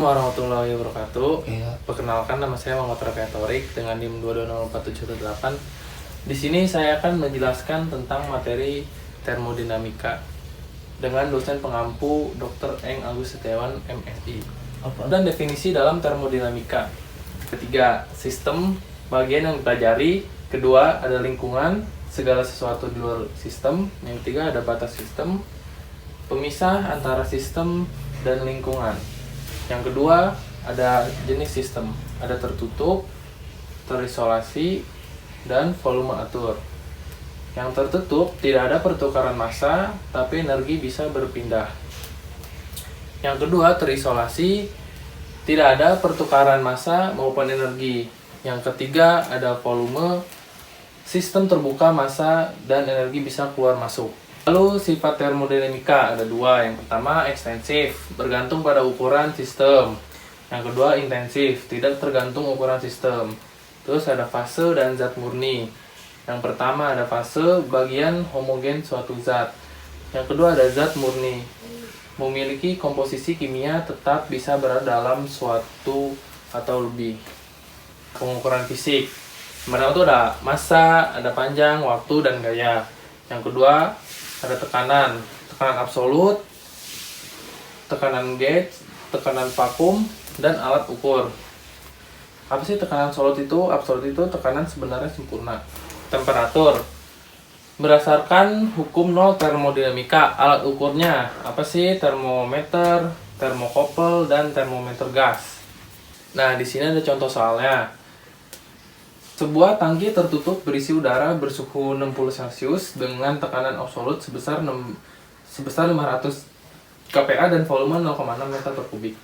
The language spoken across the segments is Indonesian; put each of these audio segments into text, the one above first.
Warahmatullahi wabarakatuh. Iya. Perkenalkan, nama saya Muhammad Rafi Torik dengan NIM 2204718. Di sini saya akan menjelaskan tentang materi termodinamika dengan dosen pengampu Dr. Eng Agus Setiawan MSI. Dan definisi dalam termodinamika. Ketiga, sistem, bagian yang dipelajari. Kedua, ada lingkungan, segala sesuatu di luar sistem. Yang ketiga, ada batas sistem, pemisah antara sistem dan lingkungan. Yang kedua, ada jenis sistem, ada tertutup, terisolasi, dan volume atur. Yang tertutup tidak ada pertukaran massa, tapi energi bisa berpindah. Yang kedua, terisolasi, tidak ada pertukaran massa maupun energi. Yang ketiga, ada volume, sistem terbuka, massa dan energi bisa keluar masuk. Lalu sifat termodinamika ada dua. Yang pertama ekstensif, bergantung pada ukuran sistem. Yang kedua intensif, tidak tergantung ukuran sistem. Terus ada fase dan zat murni. Yang pertama ada fase, bagian homogen suatu zat. Yang kedua ada zat murni, memiliki komposisi kimia tetap bisa berada dalam suatu atau lebih. Pengukuran fisik, pertama itu ada massa, ada panjang, waktu, dan gaya. Yang kedua ada tekanan absolut, tekanan gauge, tekanan vakum, dan alat ukur. Apa sih tekanan absolut itu? Absolut itu tekanan sebenarnya sempurna. Temperatur, berdasarkan hukum nol termodinamika, alat ukurnya apa sih? Termometer, termokopel, dan termometer gas. Nah, di sini ada contoh soalnya. Sebuah tangki tertutup berisi udara bersuhu 60 Celcius dengan tekanan absolut sebesar 500 kPa dan volume 0,6 meter per kubik.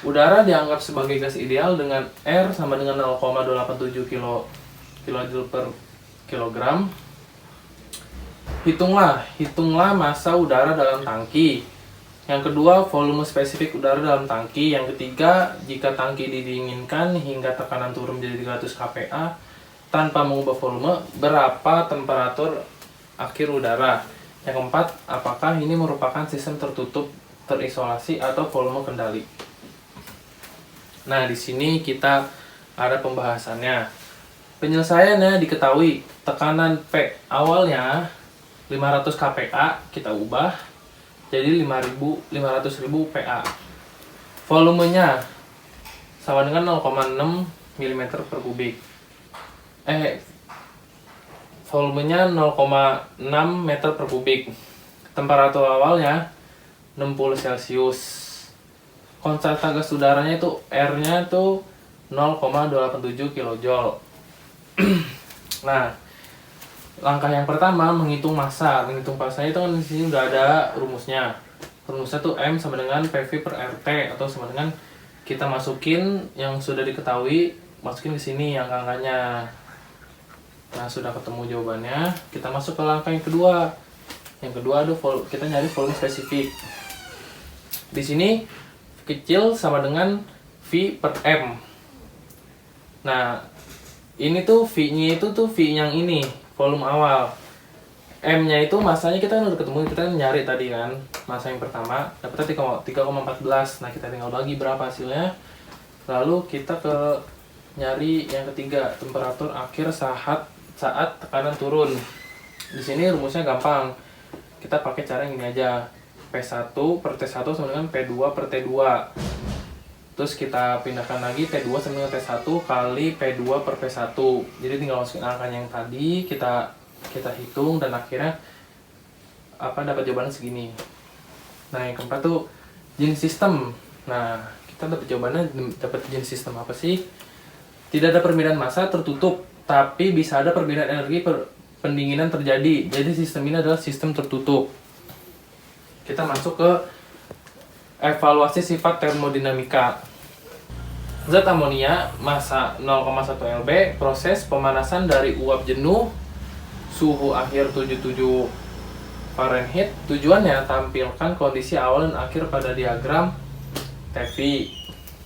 Udara dianggap sebagai gas ideal dengan R sama dengan 0,287 kJ per kilogram. Hitunglah massa udara dalam tangki. Yang kedua, volume spesifik udara dalam tangki. Yang ketiga, jika tangki didinginkan hingga tekanan turun menjadi 300 kPa tanpa mengubah volume, berapa temperatur akhir udara? Yang keempat, apakah ini merupakan sistem tertutup, terisolasi, atau volume kendali? Nah, di sini kita ada pembahasannya. Penyelesaiannya diketahui, tekanan P awalnya 500 kPa, kita ubah jadi 500.000 PA. Volumenya sama dengan 0,6 mm per kubik. Volumenya 0,6 meter per kubik. Temperatur awalnya 60 Celcius. Konstanta gas udaranya itu R-nya itu 0,287 kJ. Nah, langkah yang pertama menghitung massa. Menghitung massanya itu kan di sini udah ada rumusnya. Rumusnya tuh M sama dengan PV per RT, atau sama dengan kita masukin yang sudah diketahui, masukin ke sini angka-angkanya. Nah, sudah ketemu jawabannya, kita masuk ke langkah yang kedua. Yang kedua ada kita nyari volume spesifik. Di sini kecil sama dengan V per M. Nah, ini tuh V-nya itu tuh V yang ini, volume awal. M-nya itu massanya kita kan udah ketemu, kita nyari tadi kan. Massa yang pertama dapetnya 3,14. Nah, kita tinggal bagi berapa hasilnya. Lalu kita nyari yang ketiga, temperatur akhir saat tekanan turun. Di sini rumusnya gampang. Kita pakai cara yang ini aja. P1 per T1 sama dengan P2 per T2. Terus kita pindahkan lagi T2 sama dengan T1 kali P2 per P1. Jadi tinggal masukin angkanya yang tadi, kita hitung, dan akhirnya dapat jawaban segini. Nah, yang keempat tuh jenis sistem. Nah, kita dapat jawabannya, dapat jenis sistem apa sih? Tidak ada perbedaan massa, tertutup, tapi bisa ada perbedaan energi pendinginan terjadi. Jadi sistem ini adalah sistem tertutup. Kita masuk ke evaluasi sifat termodinamika. Zat amonia, massa 0,1 lb, proses pemanasan dari uap jenuh, suhu akhir 77 Fahrenheit. Tujuannya tampilkan kondisi awal dan akhir pada diagram TV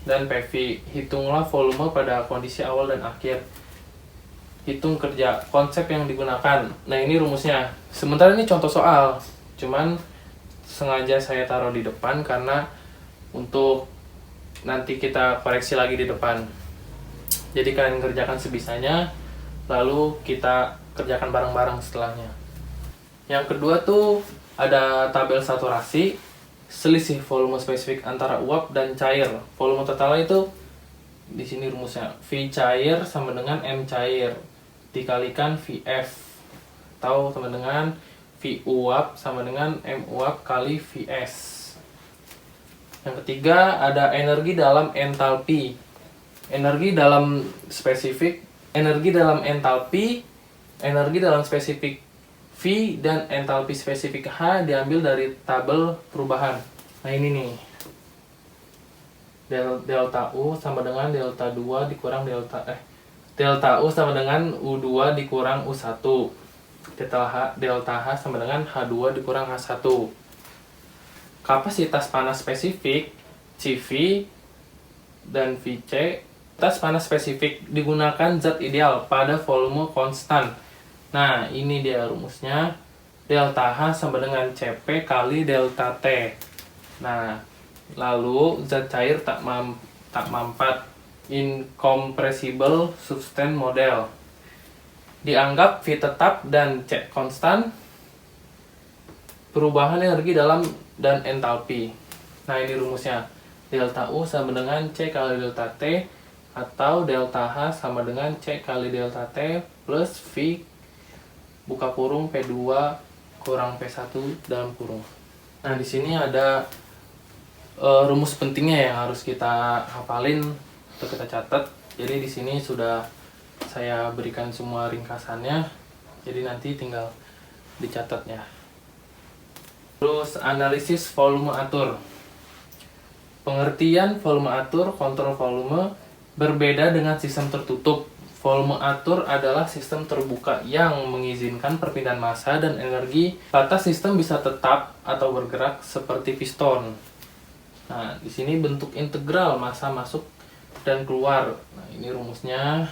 dan PV. Hitunglah volume pada kondisi awal dan akhir. Hitung kerja, konsep yang digunakan. Nah, ini rumusnya. Sementara ini contoh soal, cuman sengaja saya taruh di depan karena untuk nanti kita koreksi lagi di depan. Jadi kalian kerjakan sebisanya, lalu kita kerjakan bareng-bareng setelahnya. Yang kedua tuh ada tabel saturasi, selisih volume spesifik antara uap dan cair. Volume totalnya itu di sini rumusnya, V cair sama dengan M cair dikalikan VF, atau sama dengan V uap sama dengan M uap kali Vs. Yang ketiga ada energi dalam entalpi. Energi dalam spesifik, energi dalam entalpi, energi dalam spesifik V dan entalpi spesifik H diambil dari tabel perubahan. Nah ini nih, delta U sama dengan delta 2 dikurang delta U sama dengan U2 dikurang U1. Delta H sama dengan H2 dikurang H1. Kapasitas panas spesifik CV dan VC. Kapasitas panas spesifik digunakan zat ideal pada volume konstan. Nah, ini dia rumusnya. Delta H sama dengan CP kali delta T. Nah, lalu zat cair tak mampat, incompressible substance model. Dianggap V tetap dan C konstan. Perubahan energi dalam dan entalpi. Nah, ini rumusnya. Delta U sama dengan C kali delta T, atau delta H sama dengan C kali delta T plus V buka kurung P2 kurang P1 dalam kurung. Nah, di sini ada rumus pentingnya yang harus kita hafalin atau kita catat. Jadi di sini sudah saya berikan semua ringkasannya. Jadi nanti tinggal dicatatnya. Terus analisis volume atur. Pengertian volume atur, kontrol volume berbeda dengan sistem tertutup. Volume atur adalah sistem terbuka yang mengizinkan perpindahan massa dan energi. Batas sistem bisa tetap atau bergerak seperti piston. Nah, di sini bentuk integral massa masuk dan keluar. Nah, ini rumusnya.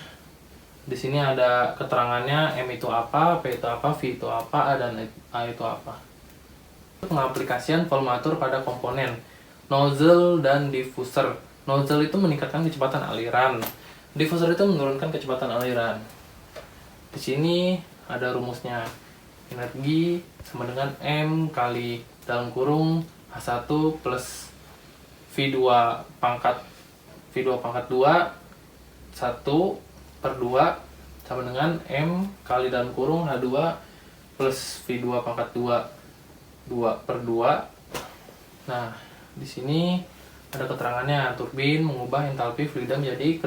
Di sini ada keterangannya, M itu apa, P itu apa, V itu apa, A dan A itu apa. Pengaplikasian volume atur pada komponen nozzle dan diffuser. Nozzle itu meningkatkan kecepatan aliran, diffuser itu menurunkan kecepatan aliran. Di sini ada rumusnya. Energi sama dengan M kali dalam kurung H1 plus V2 pangkat 2 1/2 sama dengan M kali dalam kurung H2 plus V2 pangkat 2/2. Nah, di sini ada keterangannya, turbin mengubah entalpi fluida menjadi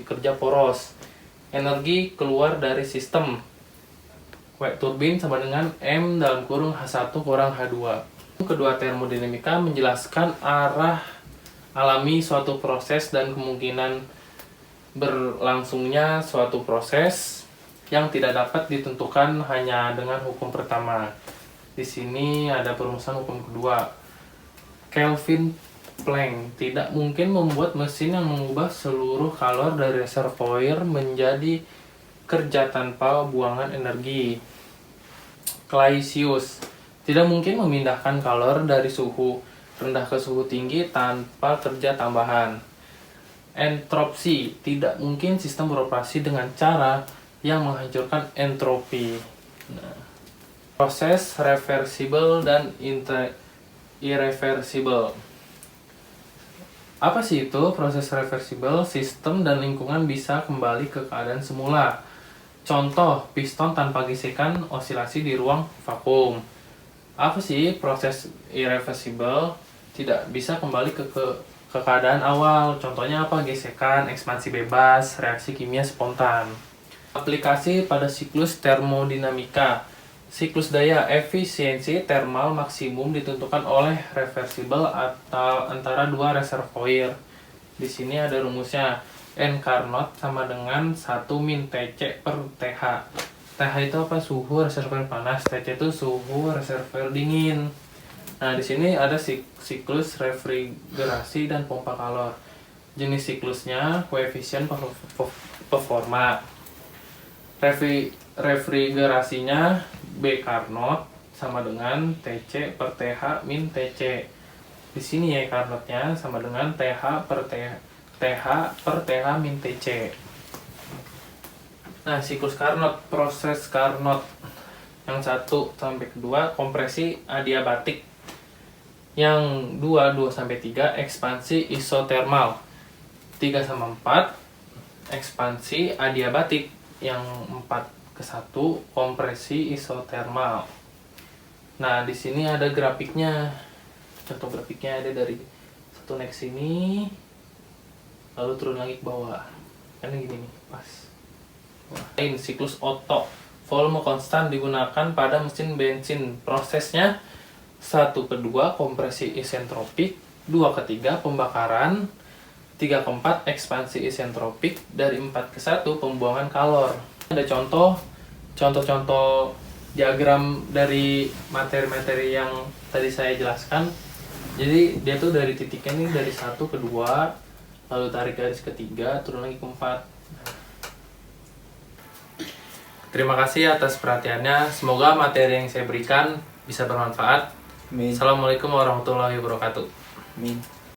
kerja poros. Energi keluar dari sistem turbin sama dengan M dalam kurung H1 kurang H2. Kedua termodinamika menjelaskan arah alami suatu proses dan kemungkinan berlangsungnya suatu proses yang tidak dapat ditentukan hanya dengan hukum pertama. Di sini ada perumusan hukum kedua. Kelvin Planck tidak mungkin membuat mesin yang mengubah seluruh kalor dari reservoir menjadi kerja tanpa buangan energi. Clausius tidak mungkin memindahkan kalor dari suhu rendah ke suhu tinggi tanpa kerja tambahan. Entropsi tidak mungkin sistem beroperasi dengan cara yang menghancurkan entropi. Nah, proses reversible dan irreversible. Apa sih itu proses reversible? Sistem dan lingkungan bisa kembali ke keadaan semula. Contoh, piston tanpa gesekan osilasi di ruang vakum. Apa sih proses irreversible? Tidak bisa kembali ke keadaan awal. Contohnya apa? Gesekan, ekspansi bebas, reaksi kimia spontan. Aplikasi pada siklus termodinamika. Siklus daya efisiensi termal maksimum ditentukan oleh reversible atau antara dua reservoir. Di sini ada rumusnya. N Carnot sama dengan 1 min Tc per Th. Th itu apa? Suhu reservoir panas. Tc itu suhu reservoir dingin. Nah, di sini ada siklus refrigerasi dan pompa kalor. Jenis siklusnya, koefisien performa. Refrigerasinya B Carnot sama dengan Tc per Th min Tc. Di sini Y Carnotnya sama dengan TH per TH min TC. Nah, siklus Carnot, proses Carnot yang 1 sampai kedua kompresi adiabatik. Yang 2 sampai 3 ekspansi isotermal. 3 sama 4 ekspansi adiabatik. Yang 4 ke 1 kompresi isotermal. Nah, di sini ada grafiknya. Contoh grafiknya ada dari satu naik sini lalu turun lagi ke bawah. Kan gini nih, pas. Lain siklus Otto, volume konstan digunakan pada mesin bensin. Prosesnya 1 ke 2 kompresi isentropik, 2 ke 3 pembakaran, 3 ke 4 ekspansi isentropik, dari 4 ke 1 pembuangan kalor. Ada contoh-contoh diagram dari materi-materi yang tadi saya jelaskan. Jadi dia tuh dari titiknya nih dari 1 ke 2, lalu tarik garis ke 3, turun lagi ke 4. Terima kasih atas perhatiannya. Semoga materi yang saya berikan bisa bermanfaat. Amin. Assalamualaikum warahmatullahi wabarakatuh. Amin.